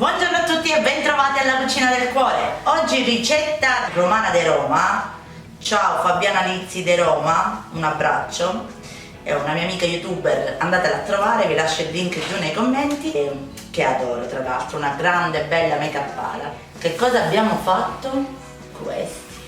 Buongiorno a tutti e bentrovati alla Cucina del Cuore. Oggi ricetta romana di Roma. Ciao Fabiana Lizzi di Roma, un abbraccio. È una mia amica youtuber, andatela a trovare, vi lascio il link giù nei commenti. Che adoro, tra l'altro, una grande bella make-upara. Che cosa abbiamo fatto? Questi,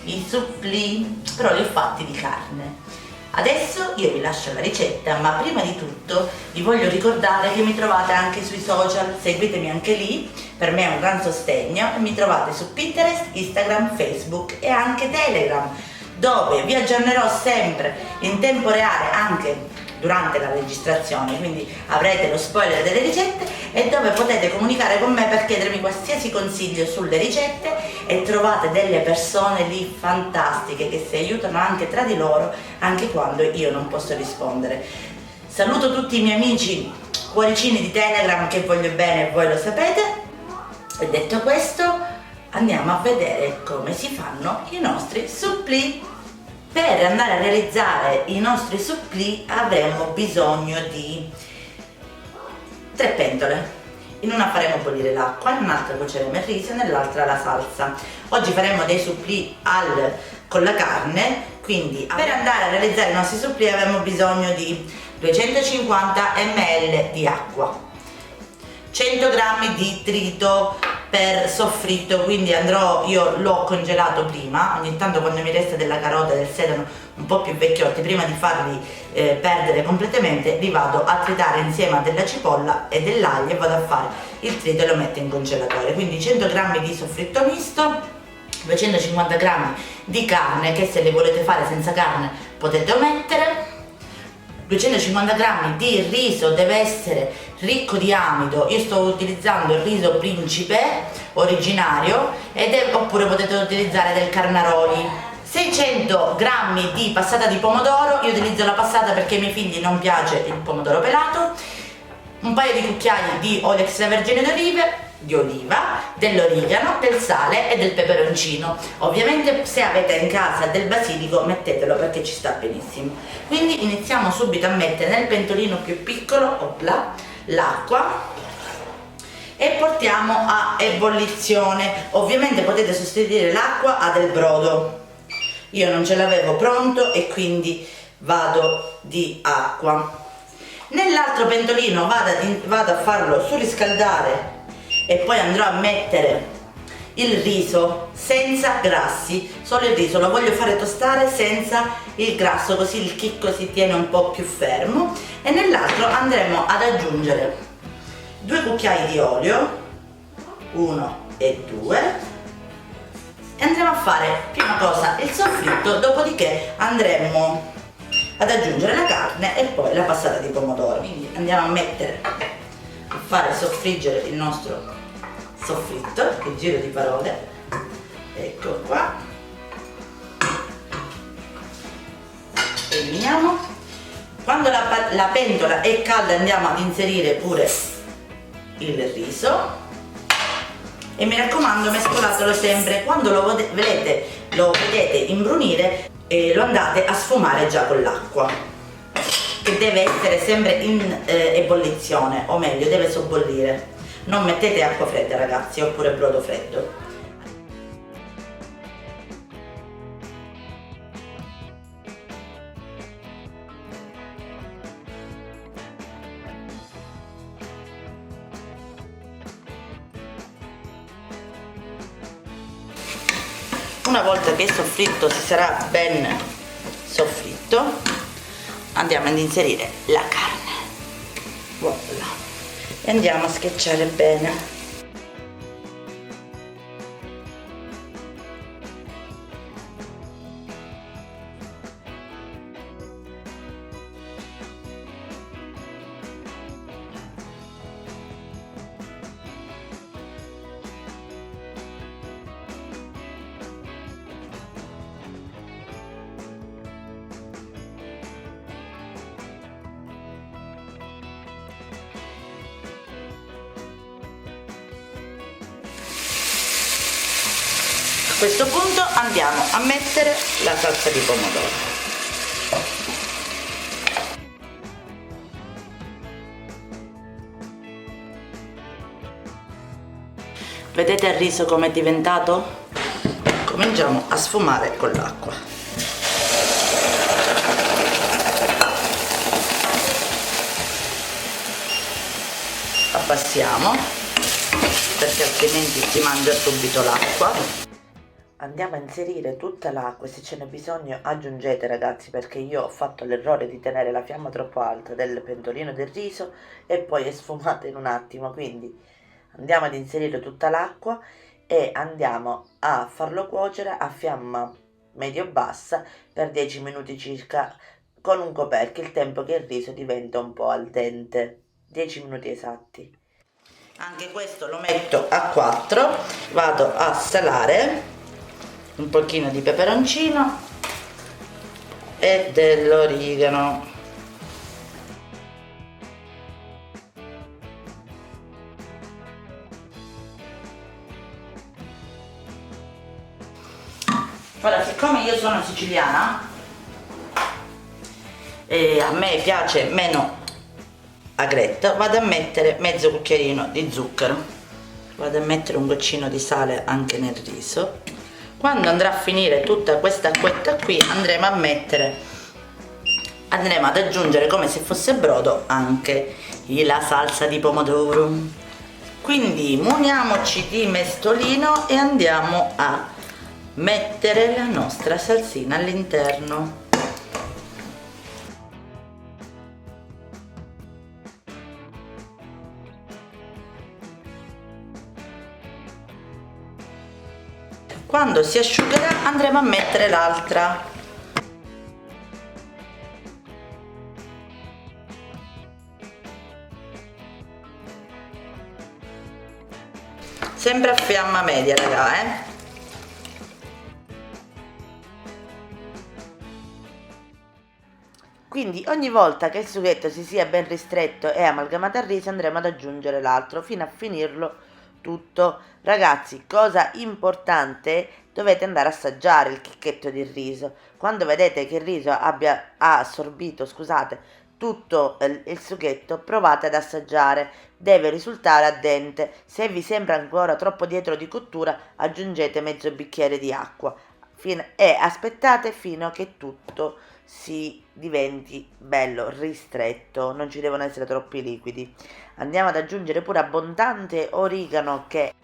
i supplì, però li ho fatti di carne. Adesso io vi lascio la ricetta, ma prima di tutto vi voglio ricordare che mi trovate anche sui social, seguitemi anche lì, per me è un gran sostegno, e mi trovate su Pinterest, Instagram, Facebook e anche Telegram, dove vi aggiornerò sempre in tempo reale anche durante la registrazione, quindi avrete lo spoiler delle ricette e dove potete comunicare con me per chiedermi qualsiasi consiglio sulle ricette, e trovate delle persone lì fantastiche che si aiutano anche tra di loro anche quando io non posso rispondere. Saluto tutti i miei amici cuoricini di Telegram che voglio bene e voi lo sapete, e detto questo andiamo a vedere come si fanno i nostri supplì. Per andare a realizzare i nostri supplì avremo bisogno di 3 pentole. In una faremo bollire l'acqua, in un'altra cuoceremo il riso e nell'altra la salsa. Oggi faremo dei supplì con la carne, quindi per andare a realizzare i nostri supplì avremo bisogno di 250 ml di acqua, 100 g di trito per soffritto, quindi io l'ho congelato prima, ogni tanto quando mi resta della carota e del sedano un po' più vecchiotti, prima di farli perdere completamente, li vado a tritare insieme a della cipolla e dell'aglio e vado a fare il trito e lo metto in congelatore. Quindi 100 g di soffritto misto, 250 g di carne, che se le volete fare senza carne potete omettere, 250 g di riso, deve essere ricco di amido, io sto utilizzando il riso principe originario oppure potete utilizzare del Carnaroli. 600 g di passata di pomodoro, io utilizzo la passata perché ai miei figli non piace il pomodoro pelato, un paio di cucchiai di olio extravergine di oliva, dell'origano, del sale e del peperoncino. Ovviamente se avete in casa del basilico mettetelo perché ci sta benissimo. Quindi iniziamo subito a mettere nel pentolino più piccolo l'acqua e portiamo a ebollizione. Ovviamente potete sostituire l'acqua a del brodo, io non ce l'avevo pronto e quindi vado di acqua. Nell'altro pentolino vado a farlo surriscaldare e poi andrò a mettere il riso senza grassi, solo il riso, lo voglio fare tostare senza il grasso, così il chicco si tiene un po' più fermo. E nell'altro andremo ad aggiungere 2 cucchiai di olio, 1 e 2, e andremo a fare prima cosa il soffritto, dopodiché andremo ad aggiungere la carne e poi la passata di pomodoro. Quindi andiamo a fare soffriggere il nostro soffritto, che giro di parole, ecco qua, eliminiamo. Quando la pentola è calda andiamo ad inserire pure il riso e mi raccomando mescolatelo sempre. Quando lo vedete imbrunire lo andate a sfumare già con l'acqua, che deve essere sempre in ebollizione, o meglio deve sobbollire. Non mettete acqua fredda ragazzi, oppure brodo freddo. Una volta che il soffritto si sarà ben soffritto, andiamo ad inserire la carne, voilà, e andiamo a schiacciare bene. A questo punto andiamo a mettere la salsa di pomodoro. Vedete il riso come è diventato? Cominciamo a sfumare con l'acqua. Abbassiamo perché altrimenti si mangia subito l'acqua. Andiamo a inserire tutta l'acqua e se ce n'è bisogno aggiungete, ragazzi, perché io ho fatto l'errore di tenere la fiamma troppo alta del pentolino del riso e poi è sfumata in un attimo. Quindi andiamo ad inserire tutta l'acqua e andiamo a farlo cuocere a fiamma medio-bassa per 10 minuti circa con un coperchio, il tempo che il riso diventa un po' al dente, 10 minuti esatti. Anche questo lo metto a 4, vado a salare un pochino di peperoncino e dell'origano. Ora, siccome io sono siciliana e a me piace meno agretto, vado a mettere mezzo cucchiaino di zucchero, vado a mettere un goccino di sale anche nel riso. Quando andrà a finire tutta questa acquetta qui andremo ad aggiungere, come se fosse brodo, anche la salsa di pomodoro. Quindi muniamoci di mestolino e andiamo a mettere la nostra salsina all'interno. Quando si asciugherà andremo a mettere l'altra. Sempre a fiamma media, raga, Quindi ogni volta che il sughetto si sia ben ristretto e amalgamato al riso andremo ad aggiungere l'altro fino a finirlo tutto. Ragazzi, cosa importante, dovete andare a assaggiare il chicchetto di riso. Quando vedete che il riso ha assorbito, tutto il sughetto, provate ad assaggiare, deve risultare al dente. Se vi sembra ancora troppo dietro di cottura aggiungete mezzo bicchiere di acqua e aspettate fino a che tutto si diventi bello ristretto, non ci devono essere troppi liquidi. Andiamo ad aggiungere pure abbondante origano che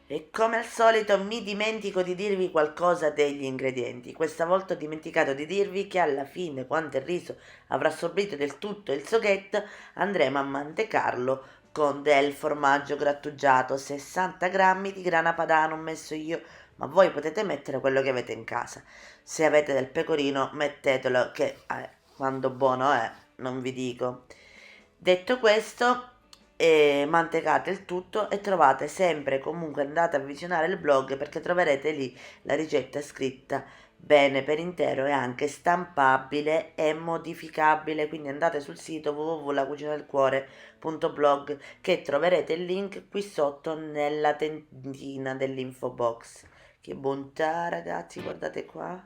e come al solito mi dimentico di dirvi qualcosa degli ingredienti. Questa volta ho dimenticato di dirvi che alla fine, quando il riso avrà assorbito del tutto il sughetto, andremo a mantecarlo con del formaggio grattugiato, 60 grammi di grana padano ho messo io, ma voi potete mettere quello che avete in casa. Se avete del pecorino mettetelo, che quando buono è, non vi dico. Detto questo, mantecate il tutto e trovate sempre, comunque andate a visionare il blog perché troverete lì la ricetta scritta bene per intero e anche stampabile e modificabile, quindi andate sul sito www.lacucinadelcuore.blog che troverete il link qui sotto nella tendina dell'info box. Che bontà, ragazzi, guardate qua.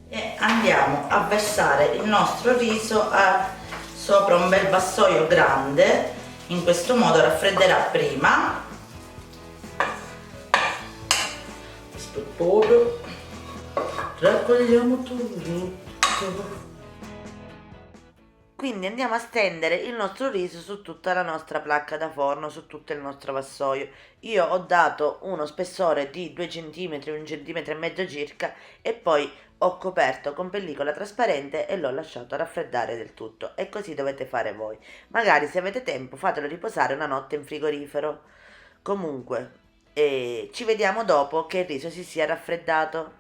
E andiamo a versare il nostro riso sopra un bel vassoio grande, in questo modo raffredderà prima. Aspettate, raccogliamo tutto. Quindi andiamo a stendere il nostro riso su tutta la nostra placca da forno, su tutto il nostro vassoio. Io ho dato uno spessore di 2 cm, 1,5 cm circa e poi ho coperto con pellicola trasparente e l'ho lasciato raffreddare del tutto. E così dovete fare voi. Magari se avete tempo fatelo riposare una notte in frigorifero. Comunque, ci vediamo dopo che il riso si sia raffreddato.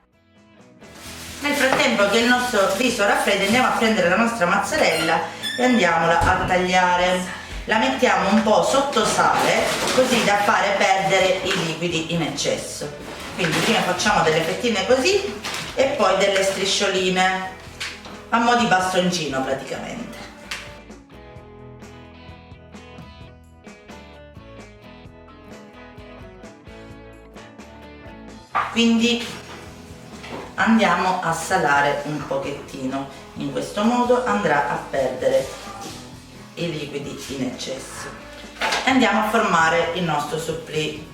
Nel frattempo che il nostro riso raffredda andiamo a prendere la nostra mozzarella e andiamola a tagliare. La mettiamo un po' sotto sale così da fare perdere i liquidi in eccesso. Quindi prima facciamo delle fettine così e poi delle striscioline a mo' di bastoncino praticamente. quindi andiamo a salare un pochettino. In questo modo andrà a perdere i liquidi in eccesso e andiamo a formare il nostro supplì.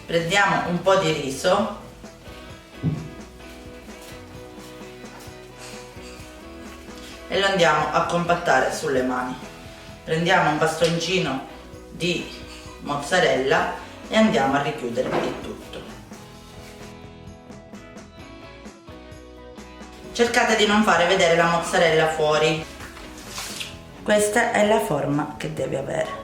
Prendiamo un po' di riso e lo andiamo a compattare sulle mani. Prendiamo un bastoncino di mozzarella e andiamo a richiudere il tutto. Cercate di non fare vedere la mozzarella fuori. Questa è la forma che deve avere.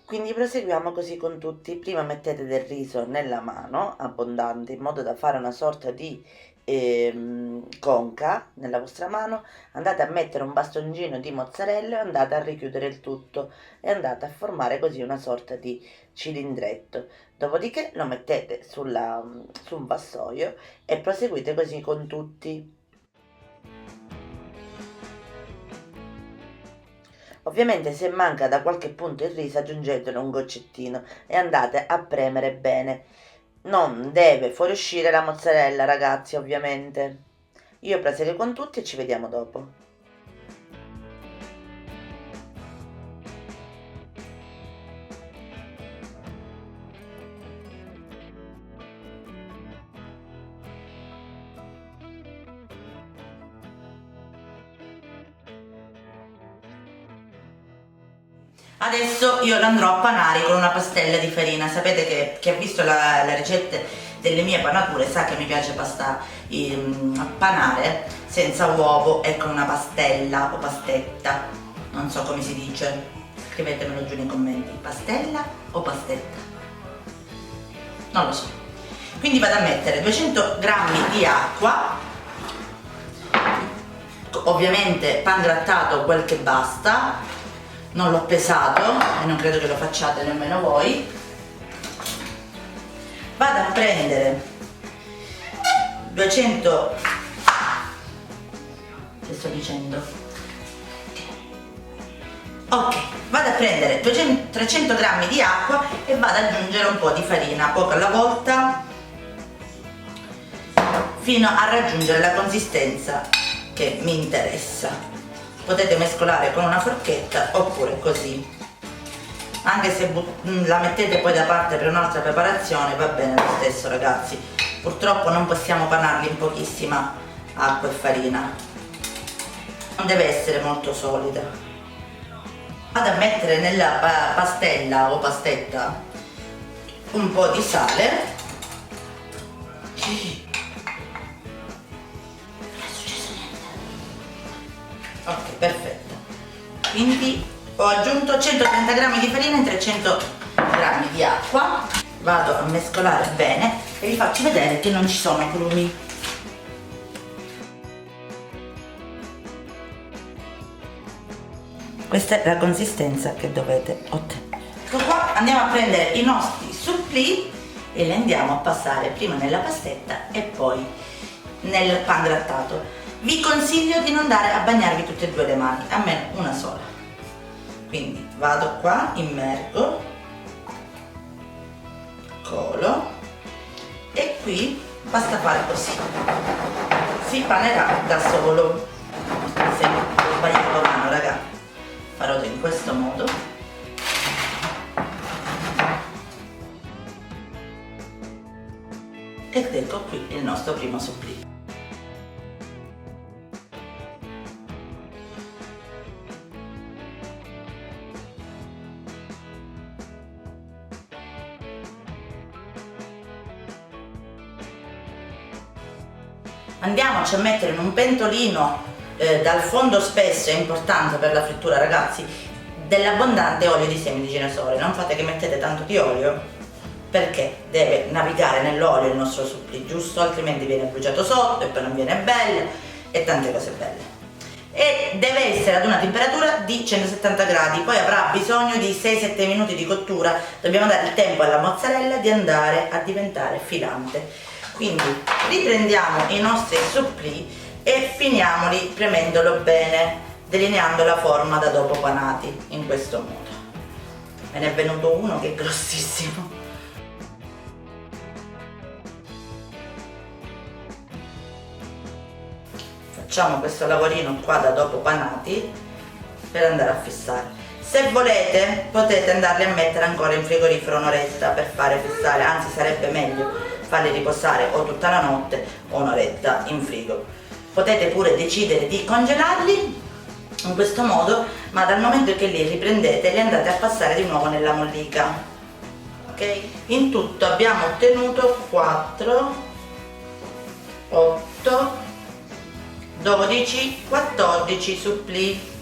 Quindi proseguiamo così con tutti. Prima mettete del riso nella mano, abbondante, in modo da fare una sorta di conca nella vostra mano. Andate a mettere un bastoncino di mozzarella e andate a richiudere il tutto e andate a formare così una sorta di cilindretto. Dopodiché lo mettete su un vassoio e proseguite così con tutti. Ovviamente se manca da qualche punto il riso aggiungetelo un goccettino e andate a premere bene. Non deve fuoriuscire la mozzarella, ragazzi, ovviamente. Io proseguo con tutti e ci vediamo dopo. Adesso io lo andrò a panare con una pastella di farina. Sapete che chi ha visto le ricette delle mie panature sa che mi piace panare senza uovo e con una pastella o pastetta, non so come si dice, scrivetemelo giù nei commenti, pastella o pastetta, non lo so. Quindi vado a mettere 200 g di acqua, ovviamente pangrattato quel che basta. Non l'ho pesato e non credo che lo facciate nemmeno voi. Vado a prendere 200, che sto dicendo? Ok, vado a prendere 300 g di acqua e vado ad aggiungere un po' di farina, poco alla volta, fino a raggiungere la consistenza che mi interessa. Potete mescolare con una forchetta oppure così, anche se la mettete poi da parte per un'altra preparazione va bene lo stesso, ragazzi. Purtroppo non possiamo panarli in pochissima acqua e farina, non deve essere molto solida. Vado a mettere nella pastella o pastetta un po' di sale. Ok, perfetto. Quindi ho aggiunto 130 g di farina e 300 g di acqua. Vado a mescolare bene e vi faccio vedere che non ci sono grumi. Questa è la consistenza che dovete ottenere. Ecco qua, andiamo a prendere i nostri supplì e li andiamo a passare prima nella pastetta e poi nel pangrattato. Vi consiglio di non andare a bagnarvi tutte e due le mani, almeno una sola. Quindi vado qua, immergo, colo e qui basta fare così. Si panerà da solo. Se ho sbagliato mano, raga, farò in questo modo. Ed ecco qui il nostro primo supplì. Andiamoci a mettere in un pentolino dal fondo spesso, è importante per la frittura, ragazzi, dell'abbondante olio di semi di girasole. Non fate che mettete tanto di olio perché deve navigare nell'olio il nostro supplì, giusto? Altrimenti viene bruciato sotto e poi non viene bello e tante cose belle. E deve essere ad una temperatura di 170 gradi, poi avrà bisogno di 6-7 minuti di cottura. Dobbiamo dare il tempo alla mozzarella di andare a diventare filante. Quindi riprendiamo i nostri supplì e finiamoli premendolo bene, delineando la forma da dopo panati, in questo modo. Me ne è venuto uno che è grossissimo. facciamo questo lavorino qua da dopo panati per andare a fissare. Se volete potete andarli a mettere ancora in frigorifero un'oretta per fare fissare, anzi sarebbe meglio farli riposare o tutta la notte o un'oretta in frigo. Potete pure decidere di congelarli in questo modo, ma dal momento che li riprendete li andate a passare di nuovo nella mollica. Ok? In tutto abbiamo ottenuto 4, 8, 12, 14 supplì.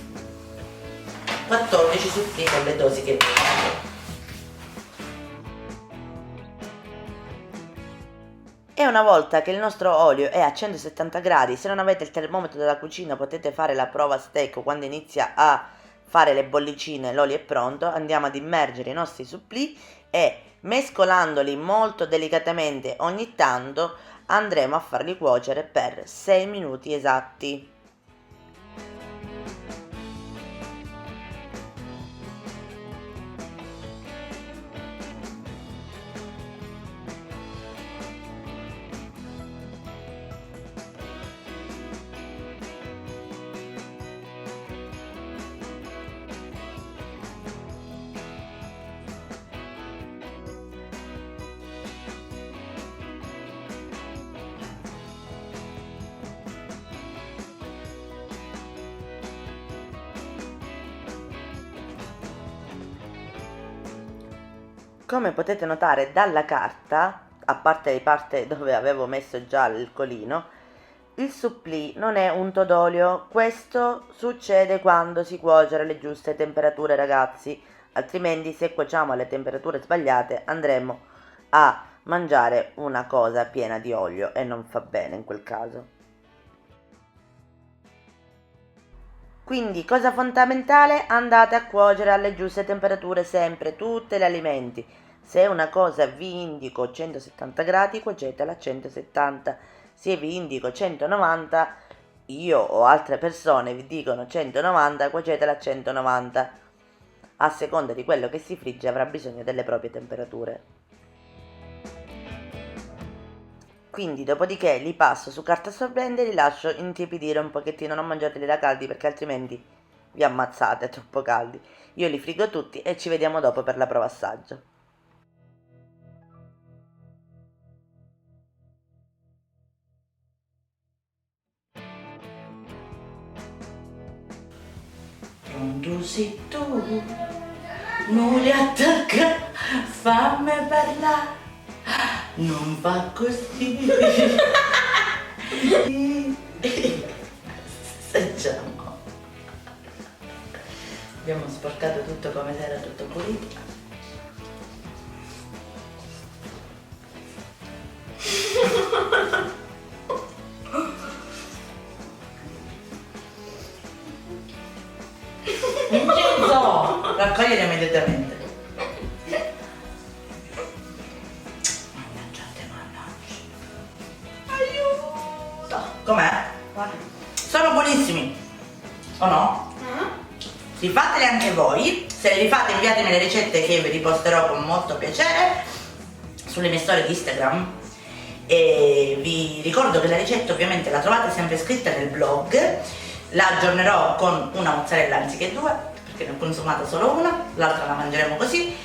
14 supplì con le dosi che voglio. E una volta che il nostro olio è a 170 gradi, se non avete il termometro della cucina potete fare la prova a stecco. Quando inizia a fare le bollicine l'olio è pronto, andiamo ad immergere i nostri supplì e mescolandoli molto delicatamente ogni tanto andremo a farli cuocere per 6 minuti esatti. Come potete notare dalla carta, a parte le parti dove avevo messo già il colino, il supplì non è unto d'olio. Questo succede quando si cuoce alle giuste temperature, ragazzi, altrimenti se cuociamo alle temperature sbagliate andremo a mangiare una cosa piena di olio e non fa bene in quel caso. Quindi cosa fondamentale, andate a cuocere alle giuste temperature sempre tutti gli alimenti. Se una cosa vi indico 170 gradi, cuocetela a 170. Se vi indico 190, io o altre persone vi dicono 190, cuocetela a 190. A seconda di quello che si frigge avrà bisogno delle proprie temperature. Quindi dopodiché li passo su carta assorbente e li lascio intiepidire un pochettino, non mangiateli da caldi perché altrimenti vi ammazzate, troppo caldi. Io li frigo tutti e ci vediamo dopo per la prova assaggio. Pronto sei tu, non li attacca, fammi parlare, non fa così. Assaggiamo. Abbiamo sporcato tutto come se era tutto pulito. Vincenzo! Raccogliere immediatamente. Aiuto! Com'è? Sono buonissimi! O no? Rifateli anche voi. Se li rifate inviatemi le ricette che vi riposterò con molto piacere sulle mie storie di Instagram. E vi ricordo che la ricetta ovviamente la trovate sempre scritta nel blog. La aggiornerò con una mozzarella anziché due, perché ne ho consumata solo una, l'altra la mangeremo così.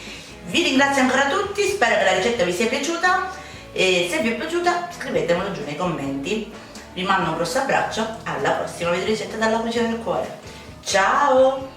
Vi ringrazio ancora tutti, spero che la ricetta vi sia piaciuta e se vi è piaciuta scrivetemelo giù nei commenti. Vi mando un grosso abbraccio, alla prossima video ricetta dalla cucina del cuore. Ciao!